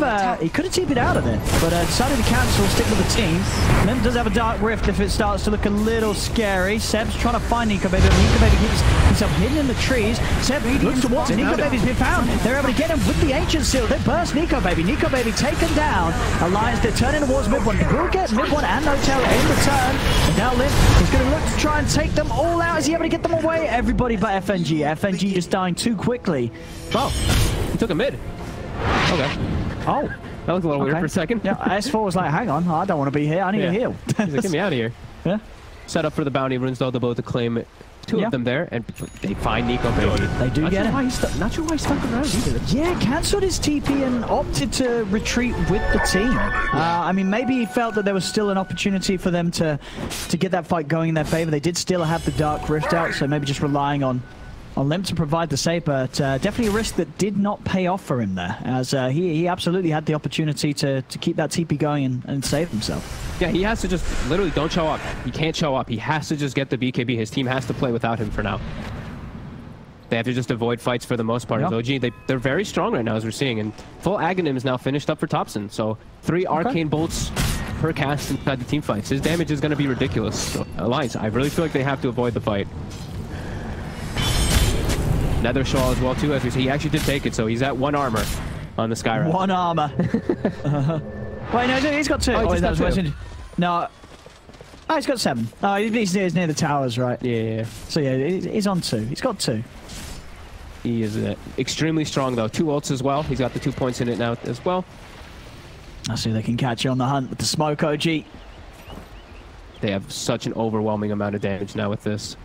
TP'd out of it, but decided to cancel, stick with the team. Limp does have a Dark Rift if it starts to look a little scary. Seb's trying to find Nico Baby, but Nico Baby keeps himself hidden in the trees. Seb looks towards it. Nico Baby's been found. They're able to get him with the Ancient Seal. They burst Nico Baby. Nico Baby taken down. Alliance, they're turning towards mid one. Will get mid one and Notel in return. And now Limp is going to look to try and take them all out. Is he able to get them away? Everybody but FNG. FNG just dying too quickly. Oh, he took a mid. Okay. Oh. That looked a little weird for a second. Yeah, S4 was like, hang on, I don't want to be here. I need to heal. He's like, get me out of here. Yeah. Set up for the bounty runes, though. They're both to claim two of them there, and they find Nico Baby. They do get him. Not sure why he stuck around either. Yeah, cancelled his TP and opted to retreat with the team. I mean, maybe he felt that there was still an opportunity for them to get that fight going in their favor. They did still have the Dark Rift out, so maybe just relying on Limp to provide the save, but definitely a risk that did not pay off for him there, as he absolutely had the opportunity to keep that TP going and save himself. Yeah, he has to just literally don't show up. He can't show up. He has to just get the BKB. His team has to play without him for now. They have to just avoid fights for the most part. Yep. OG, they're very strong right now, as we're seeing, and full Aghanim is now finished up for Thompson, so 3 Arcane Bolts per cast inside the team fights. His damage is going to be ridiculous. So, Alliance, I really feel like they have to avoid the fight. Nether Shawl as well too, as we see. He actually did take it, so he's at 1 armor on the Skyrim. 1 armor. Wait, no, he's got 2. Oh, that was no. Oh, he's got 7. Oh, he's near the towers, right? Yeah. So yeah, he's on 2. He's got 2. He is extremely strong though. 2 ults as well. He's got the 2 points in it now as well. I see they can catch you on the hunt with the smoke, OG. They have such an overwhelming amount of damage now with this.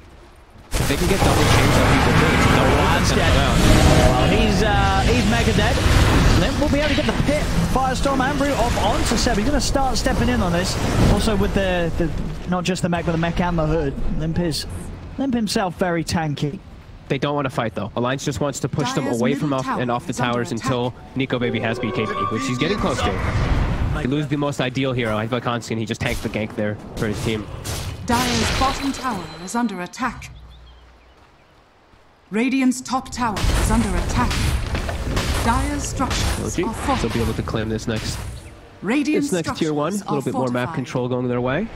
If they can get double chains on people too, it's no one's dead. Well, he's mega dead. Limp will be able to get the pit, Firestorm and Brew off onto Seb. He's going to start stepping in on this. Also with the not just the mech, but the mech and the hood. Limp himself very tanky. They don't want to fight though. Alliance just wants to push them away from off the towers until Nico Baby has BKB, which he's getting close to. He loses the most ideal hero, I feel like Constant. He just tanked the gank there for his team. Dire's bottom tower is under attack. Radiant's top tower is under attack. Dire's structures are fortified. They'll be able to claim this next. Radiant's next tier 1. A little bit more map control going their way.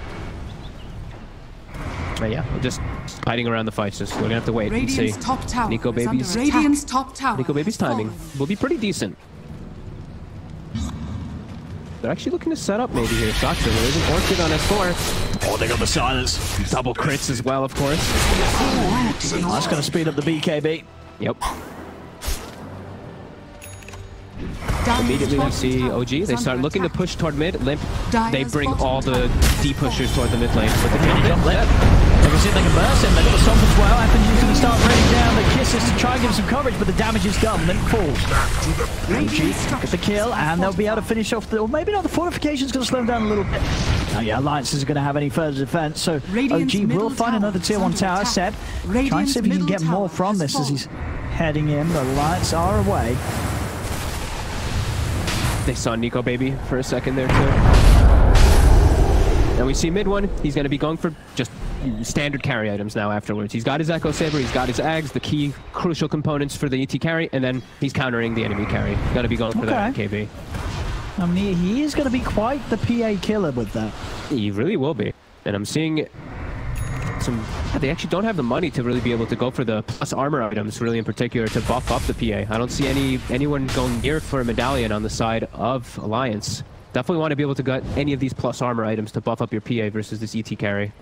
But yeah, we're just fighting around the fights. We're gonna have to wait and see. Top tower Nico Baby's Nico Baby's timing will be pretty decent. They're actually looking to set up maybe here. Saksa, there is an Orchid on S4. Oh, they got the silence. Double crits as well, of course. Oh, that's going to speed up the BKB. Yep. Immediately we see OG. They start looking to push toward mid. Limp, they bring all the D pushers toward the mid lane. But they can't jump Limp. They can see if they can burst him. They've got the Stomp as well. FNG's going to start raining down the kisses to try and give some coverage, but the damage is done. Limp falls. OG gets the kill, and they'll be able to finish off the... Or maybe not, the fortification's going to slow them down a little bit. Oh yeah, Alliance isn't going to have any further defense, so OG will find another tier 1 tower. Seb, try and see if he can get more from this as he's heading in. The Alliance are away. They saw Nico Baby for a second there too. And we see mid one. He's going to be going for just standard carry items now afterwards. He's got his Echo Saber, he's got his Ags, the key crucial components for the ET carry, and then he's countering the enemy carry. Got to be going for that KB. I mean, he is going to be quite the PA killer with that. He really will be. And I'm seeing some... They actually don't have the money to really be able to go for the plus armor items, really in particular, to buff up the PA. I don't see anyone going near for a medallion on the side of Alliance. Definitely want to be able to get any of these plus armor items to buff up your PA versus this ET carry.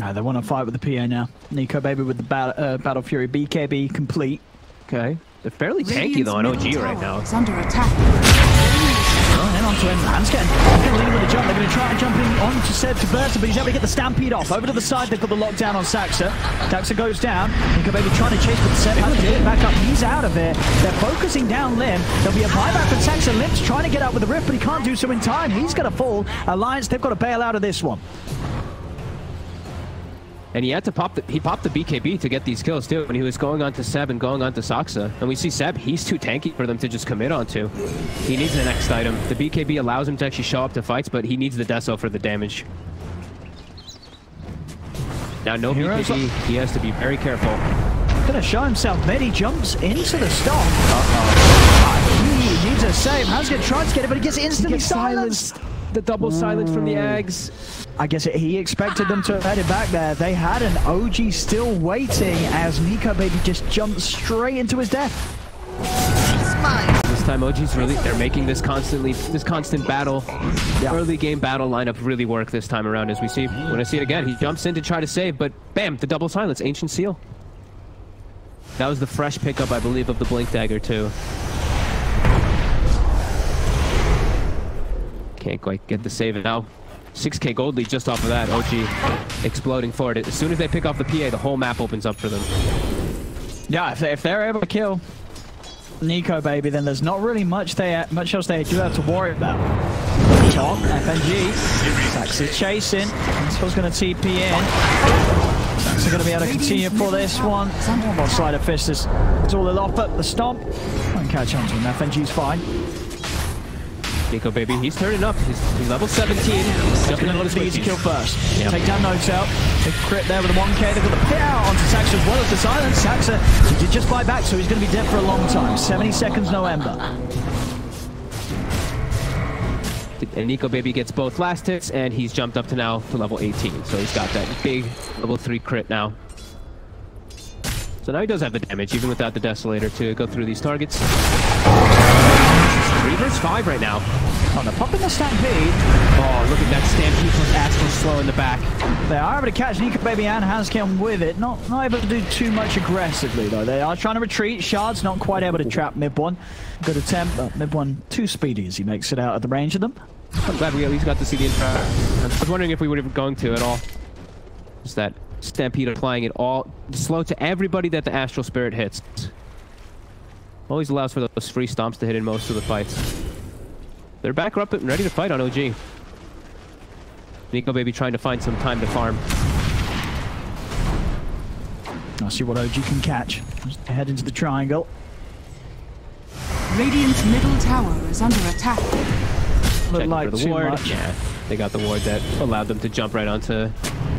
No, they want to fight with the PA now. Nico Baby with the Battle Fury BKB complete. Okay. They're fairly tanky though on OG right now. It's under attack. Oh, then on to him. Hansken leading with a jump. They're going to try and jump in onto Seb to burst, but he's able to get the Stampede off. Over to the side, they've got the lockdown on Saxa. Saxa goes down. Nico Baby trying to chase, but Seb has to get it back up. He's out of there. They're focusing down Lim. There'll be a buyback from Saxa. Lim's trying to get out with the Rift, but he can't do so in time. He's going to fall. Alliance, they've got to bail out of this one. And he had to pop the BKB to get these kills too when he was going on to Seb and going on to Saxa. And we see Seb, he's too tanky for them to just commit onto. He needs the next item. The BKB allows him to actually show up to fights, but he needs the Deso for the damage. Now no BKB, he has to be very careful. Gonna show himself mid, he jumps into the stomp. He needs a save. Hansken tries to get it, but he gets instantly silenced. The double silence from the Ags. I guess he expected them to have headed back there. They had an OG still waiting as Nico Baby just jumped straight into his death. This time OG's really, they're making this constant battle, early game battle lineup really work this time around as we see. When I see it again, he jumps in to try to save, but bam, the double silence, Ancient Seal. That was the fresh pickup, I believe, of the Blink Dagger too. Can't quite get the save now. 6k gold lead just off of that. OG exploding forward. As soon as they pick off the PA, the whole map opens up for them. Yeah, if they're able to kill Nico Baby, then there's not really much else they do have to worry about. Top, FNG. Saxa chasing. Still going to TP in. Saxa going to be able to continue for this one. One more Slider Fist is all they'll offer. The stomp. And catch on to him. FNG's fine. Nico Baby, he's turning up. He's level 17. Jumping in the easy kill first. Yep. Take down Notes out. Big crit there with a 1k. They've got the pit out onto Saxa as well as the silence. Saxa, he did just buy back, so he's going to be dead for a long time. 70 seconds, no Ember. And Nico Baby gets both last hits, and he's jumped up to now to level 18. So he's got that big level 3 crit now. So now he does have the damage, even without the Desolator, to go through these targets. 3 versus 5 right now. Oh, they're popping the Stampede. Oh, look at that Stampede plus Astral slow in the back. They are able to catch Nico Baby and Hansken with it. Not able to do too much aggressively, though. They are trying to retreat. Shard's not quite able to trap mid one. Good attempt, but mid one too speedy as he makes it out of the range of them. I'm glad we at least got to see the intro. I was wondering if we were even going to at all. Just that Stampede applying it all slow to everybody that the Astral Spirit hits. Always allows for those free stomps to hit in most of the fights. They're back up and ready to fight on OG. Nico Baby trying to find some time to farm. I'll see what OG can catch. Just head into the triangle. Radiant's middle tower is under attack. Look like the too ward. much. Yeah, they got the ward that allowed them to jump right onto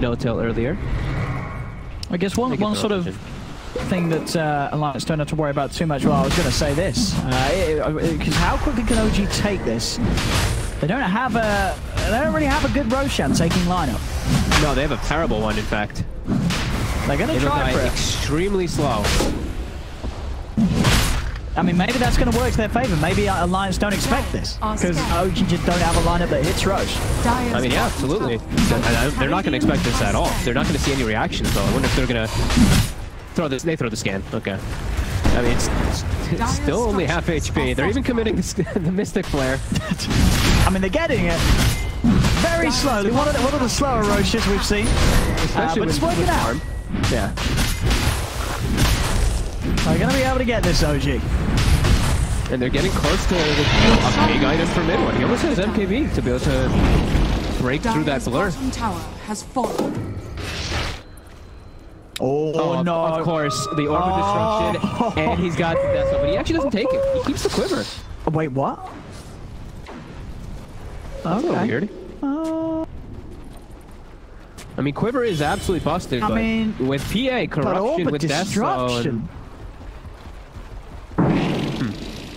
No-Tail earlier. I guess one sort of thing that Alliance don't have to worry about too much. Well, I was going to say this, because how quickly can OG take this? They don't really have a good Roshan taking lineup. No, they have a terrible one, in fact. They're going to try for it. Extremely slow. I mean, maybe that's going to work to their favor. Maybe Alliance don't expect this, because OG just don't have a lineup that hits Roche. I mean, yeah, absolutely. They're not going to expect this at all. They're not going to see any reactions, though. I wonder if they're going to throw this. They throw the scan. Okay. I mean, it's still only half HP. They're even committing the Mystic Flare. I mean, they're getting it very slowly. One of the slower Roches we've seen. But it's working out. Yeah. They're going to be able to get this OG. And they're getting close to a big item for mid one. He almost has MKB to be able to break through that blur. Tower has fallen. Oh, no. Of course, the Orb of Destruction, and he's got that stuff, but he actually doesn't take it. He keeps the quiver. Wait, what? That's a little weird. I mean, quiver is absolutely busted, but with PA, corruption, with destruction. Death Zone.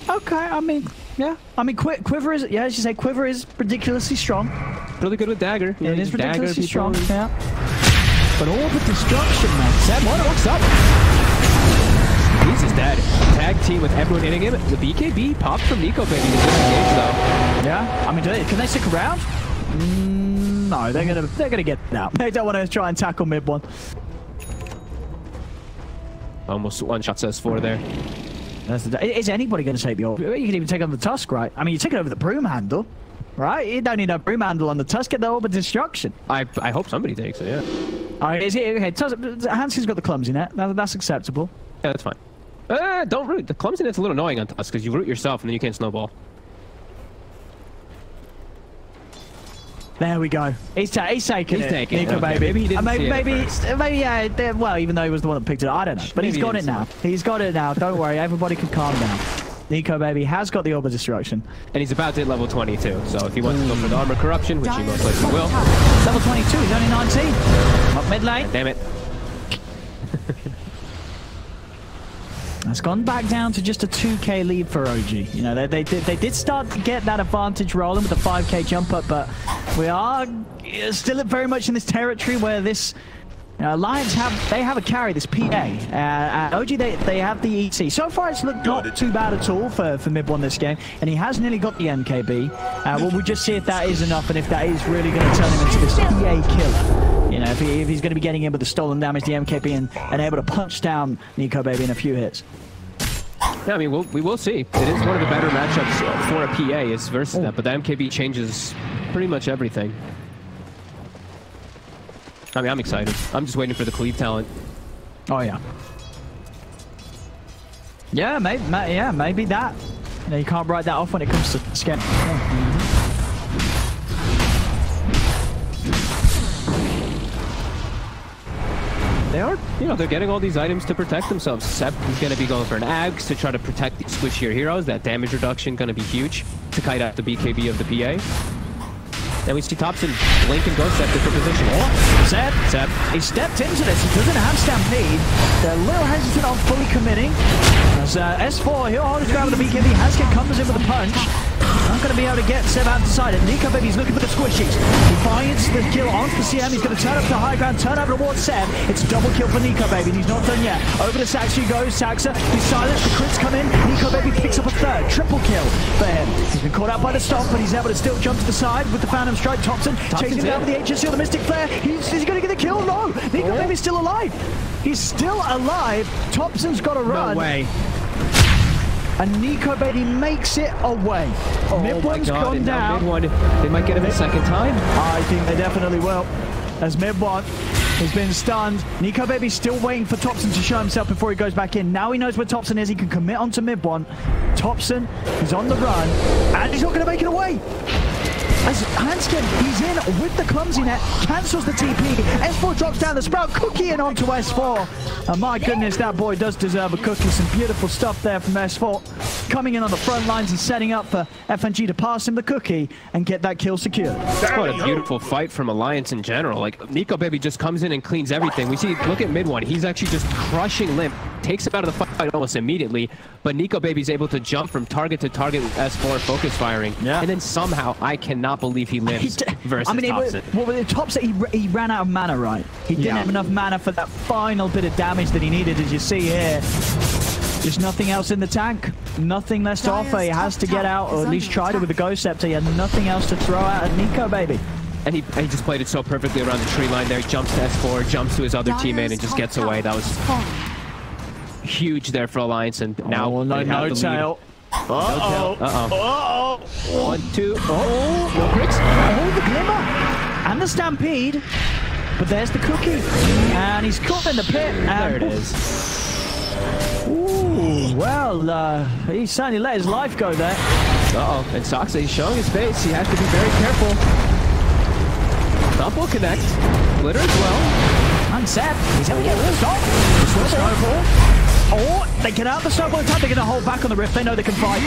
Okay, I mean, Yeah. I mean, Quiver is, yeah, as you say, Quiver is ridiculously strong. Really good with Dagger. It is ridiculously strong, yeah. But all the destruction, man. Seb, what looks up? He's just dead. Tag team with everyone hitting him. The BKB popped from Nico Baby to disengage though. Yeah. I mean, can they stick around? No, they're gonna get out. They don't want to try and tackle mid one. Almost one-shot says 4 there. Is anybody going to take the orb? You can even take on the Tusk, right? I mean, you take it over the broom handle, right? You don't need a broom handle on the Tusk. Get the orb of destruction. I hope somebody takes it, yeah. All right, okay, Hanski's got the clumsy net. That's acceptable. Yeah, that's fine. Don't root. The clumsiness is a little annoying on Tusk because you root yourself and then you can't snowball. There we go. He's taking it. Nico, okay. baby. Maybe he didn't maybe yeah. Well, even though he was the one that picked it, I don't know. But he's got it now. He's got it now. Don't worry. Everybody can calm down. Nico baby has got the orb of destruction. And he's about to hit level 22. So if he wants to go for the armor corruption, which he most likely will. Level 22. He's only 19. Up mid lane. Damn it. It's gone back down to just a 2k lead for OG. You know, they did start to get that advantage rolling with the 5k jump up, but we are still very much in this territory where this Alliance have a carry, this PA. OG they have the EC. So far it's looked not too bad at all for mid-1 this game, and he has nearly got the MKB. Well, we'll just see if that is enough and if that is really going to turn him into this PA killer. You know, if he's going to be getting in with the stolen damage, the MKB, and able to punch down Nico baby in a few hits. Yeah, I mean, we will see. It is one of the better matchups for a PA is versus that, but the MKB changes pretty much everything. I mean, I'm excited. I'm just waiting for the cleave talent. Oh yeah. Yeah, maybe that. You know, you can't write that off when it comes to scan. They are, you know, they're getting all these items to protect themselves. Sep is going to be going for an Ags to try to protect these squishier heroes. That damage reduction going to be huge to kite out the BKB of the PA. Then we see Topson blink and go Sep different position. Oh, Sep. He stepped into this. He doesn't have Stampede. They're a little hesitant on fully committing. As S4, he'll hold his ground with the BKB. Haskett comes in with a punch. Not going to be able to get Seb out the side. And Nico baby's looking for the squishies. He finds the kill onto the CM. He's going to turn up to high ground, turn over towards Seb. It's a double kill for Nico baby. He's not done yet. Over to Saxa he goes. Saxa, he's silenced. The crits come in. Nico baby picks up a third. Triple kill for him. He's been caught out by the stomp, but he's able to still jump to the side with the Phantom Strike. Topson chasing down with the HSC, the Mystic Flare. Is he going to get the kill? No. Nico baby's still alive. He's still alive. Topson's got to run. No way. And Nico baby makes it away. Oh Mid-1's gone down. Mid-1, they might get him a second time. I think they definitely will. As Mid-1 has been stunned. Nico baby's still waiting for Topson to show himself before he goes back in. Now he knows where Topson is. He can commit onto Mid-1. Topson is on the run. And he's not going to make it away. As Hanskin, he's in with the clumsy net, cancels the TP. S4 drops down the Sprout, cookie in onto S4. And my goodness, that boy does deserve a cookie. Some beautiful stuff there from S4. Coming in on the front lines and setting up for FNG to pass him the cookie and get that kill secured. What a beautiful fight from Alliance in general. Like, Nico baby just comes in and cleans everything. We see, look at Mid-1. He's actually just crushing Limp. Takes him out of the fight almost immediately. But Nico baby's able to jump from target to target with S4 focus firing. Yeah. And then somehow, I cannot believe he lives versus Topson. Well, with Topson, he ran out of mana, right? He didn't have enough mana for that final bit of damage that he needed, as you see here. There's nothing else in the tank. Nothing less to offer. He has to get out, or at least try to with the Ghost Scepter. He had nothing else to throw out at Nico baby. And he just played it so perfectly around the tree line there. Jumps to S4, jumps to his other teammate, and just gets away. That was huge there for Alliance, and now no tail. Uh-oh. 1, 2. Oh, no crits. Oh, the glimmer. And the Stampede. But there's the cookie. And he's caught in the pit. And there it is. Ooh, well, he certainly let his life go there. Uh-oh. And Saxa, he's showing his face. He has to be very careful. Thump will connect. Glitter as well. And Seth, he's going to get the stop. Snowball. Oh, they get out the circle attack. They're going to hold back on the Rift. They know they can fight.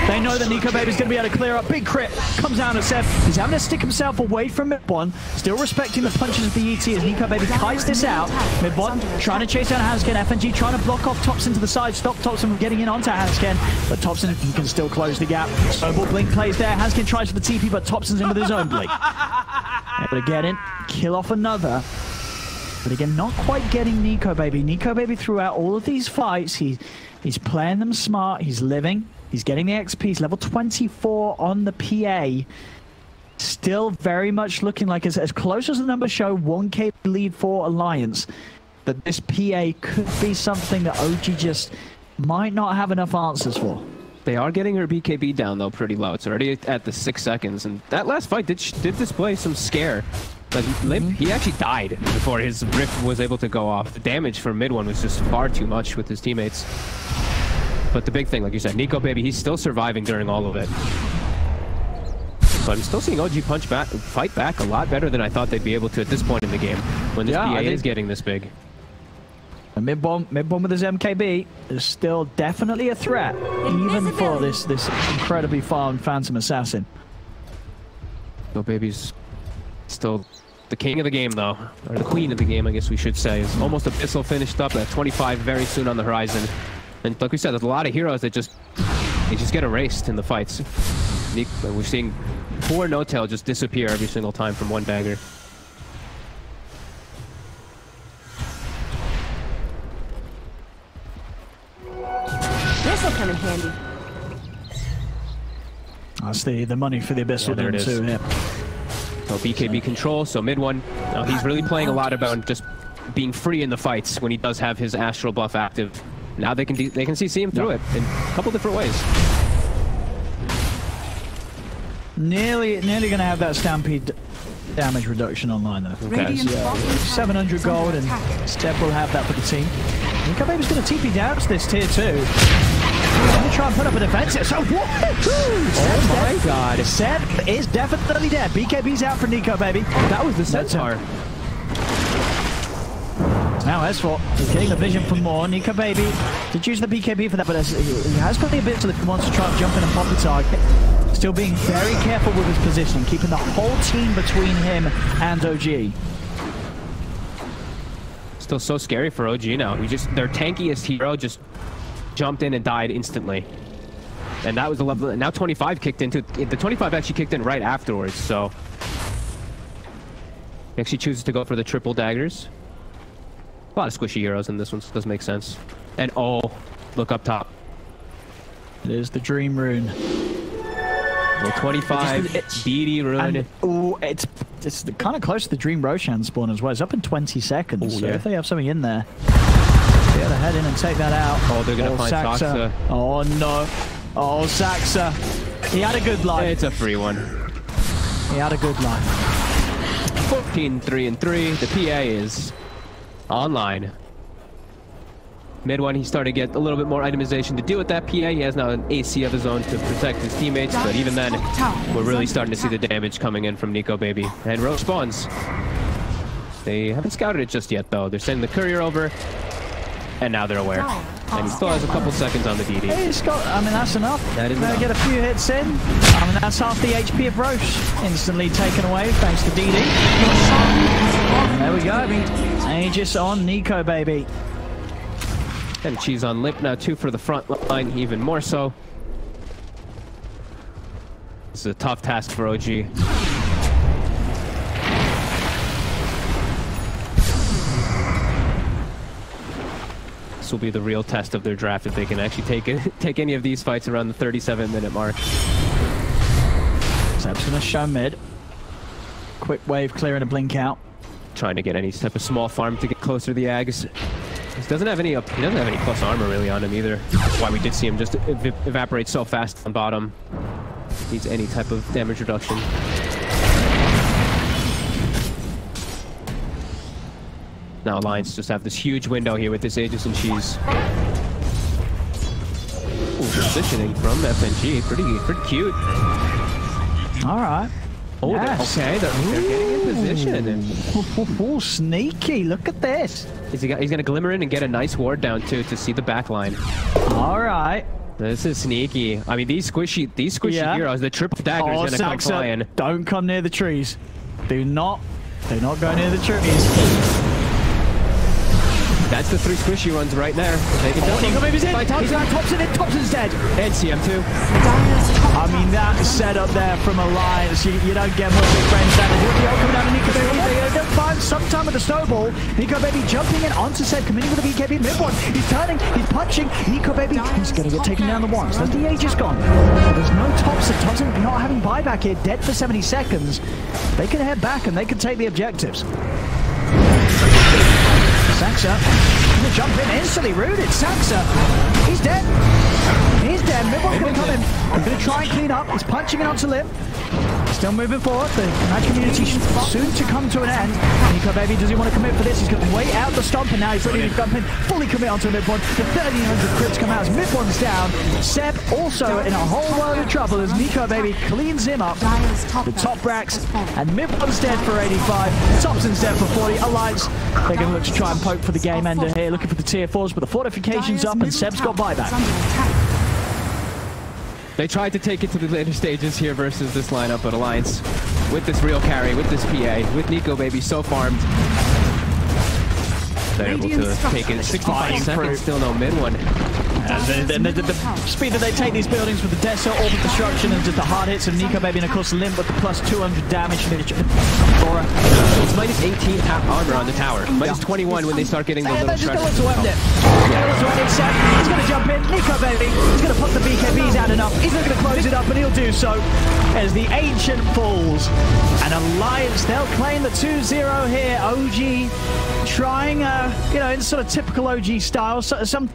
They know that Nico Baby's going to be able to clear up. Big crit comes down at Seb. He's having to stick himself away from mid-one. Still respecting the punches of the ET as Nico Baby kites this out. Mid-one trying to chase down Hansken. FNG trying to block off Thompson to the side. Stop Thompson from getting in onto Hansken. But Thompson, he can still close the gap. Snowball Blink plays there. Hansken tries for the TP, but Thompson's in with his own Blink. Able to get in. Kill off another. But again, not quite getting Nico Baby. Nico Baby throughout all of these fights, he's playing them smart. He's living. He's getting the XP. He's level 24 on the PA. Still very much looking like, as close as the numbers show, 1k lead for Alliance, that this PA could be something that OG just might not have enough answers for. They are getting her BKB down, though, pretty low. It's already at the 6 seconds. And that last fight did display some scare. Like, he actually died before his Rift was able to go off. The damage for mid one was just far too much with his teammates. But the big thing, like you said, Nico Baby, he's still surviving during all of it. But I'm still seeing OG fight back a lot better than I thought they'd be able to at this point in the game, when this PA is getting this big. And mid-bomb with his MKB is still definitely a threat, even for this incredibly farmed Phantom Assassin. Nico Baby's still the king of the game, though, or the queen of the game, I guess we should say. Is almost Abyssal finished up at 25 very soon on the horizon. And like we said, there's a lot of heroes that just get erased in the fights. We're seeing poor No-Tail just disappear every single time from one dagger. This'll come in handy. That's the money for the Abyssal there it is. too. Yeah. So BKB control, so mid one. He's really playing a lot about just being free in the fights when he does have his Astral buff active. Now they can see him through it in a couple different ways. Nearly going to have that Stampede damage reduction online though. Okay. So, 700 gold, and Step will have that for the team. Nico Baby's going to TP down to this tier 2. Let me try and put up a defensive. So what? Oh my god. Seb is definitely dead. BKB's out for Nico Baby. That was the centaur. Now S4 is getting the vision for more. Nico Baby did use the BKB for that, but he has got the ability that wants to try and jump in and pop the target. Still being very careful with his positioning, keeping the whole team between him and OG. Still so scary for OG now. Their tankiest hero just jumped in and died instantly. And that was the level. Now 25 kicked into. The 25 actually kicked in right afterwards, so he actually chooses to go for the triple daggers. A lot of squishy heroes in this one, so it does make sense. And oh, look up top. There's the Dream Rune. Well, 25 DD Rune. Oh, it's kind of close to the Dream Roshan spawn as well. It's up in 20 seconds. Ooh, so yeah. if they have something in there, they gotta head in and take that out. Oh, they're gonna find Saxa. Oh no. Oh, Saxa. He had a good life. It's a free one. He had a good life. 14-3-3. The PA is online. Mid one, he started to get a little bit more itemization to deal with that PA. He has now an AC of his own to protect his teammates, but even then, we're really starting to see the damage coming in from Nico Baby. And Roche spawns. They haven't scouted it just yet, though. They're sending the courier over, and now they're aware. And he still has a couple seconds on the DD. Hey, Scott, I mean, that's enough. That is enough. Get a few hits in. I mean, that's half the HP of Roche instantly taken away thanks to DD. And there we go. Aegis on Nico Baby. And cheese on lip now, too, for the front line, even more so. This is a tough task for OG. This will be the real test of their draft, if they can actually take any of these fights around the 37-minute mark. Seb's going to show mid. Quick wave clearing a blink out. Trying to get any type of small farm to get closer to the Ags. He doesn't have any plus armor really on him either. That's why we did see him just evaporate so fast on bottom. Needs any type of damage reduction. Now Alliance just have this huge window here with this Aegis and Cheese. Ooh, positioning from FNG, pretty cute. All right. Oh, yes. okay, they're getting in position. Ooh, sneaky! Look at this. He's gonna glimmer in and get a nice ward down too to see the back line. All right. This is sneaky. I mean, these squishy heroes, the triple daggers gonna come flying. Don't come near the trees. Do not go near the trees. That's the 3 squishy ones right there. They can jump. He's in. Thompson in. Thompson's dead. And CM2. I mean, that setup there from Alliance, you don't get much big friends down. Coming down to Nico Baby. They'll find some time with the snowball. Nico Baby jumping in onto Seb, committing with the BKB mid one. He's turning, he's punching. Nico Baby, he's going to get taken down the once. There's the age is gone. There's no Thompson. Thompson not having buyback here, dead for 70 seconds. They can head back and they can take the objectives. Saxa, gonna jump in instantly, rooted. Saxa, he's dead. He's dead. Mid-one's gonna come in. I'm gonna try and clean up. He's punching it onto Lim. Still moving forward. The match community soon to come to an end. Nico Baby, does he want to commit for this? He's going to wait out the stomp, and now he's ready to jump in, fully commit onto mid-one. The 1300 crits come out as mid-one's down. Seb also in a whole world of trouble as Nico Baby cleans him up. The top racks, and mid-one's dead for 85. Thompson's dead for 40. Alliance, they're going to look to try and poke for the game ender here, looking for the tier 4s, but the fortification's up, and Seb's got buyback. They tried to take it to the later stages here versus this lineup, but Alliance, with this real carry, with this PA, with Nico Baby so farmed, they're able to take it. 65 seconds, still no mid one. The speed that they take these buildings with the Deso, Orbit Destruction, and just the hard hits of Nico Baby, and of course Limp with the plus 200 damage from Aura. It's minus 18 armor on the tower. Minus 21 when they start getting the little destruction. He's going to jump in. Nico Baby, he's going to put the BKBs out enough. He's not going to close it up, and he'll do so as the Ancient falls. And Alliance, they'll claim the 2-0 here. OG trying, in sort of typical OG style. So, some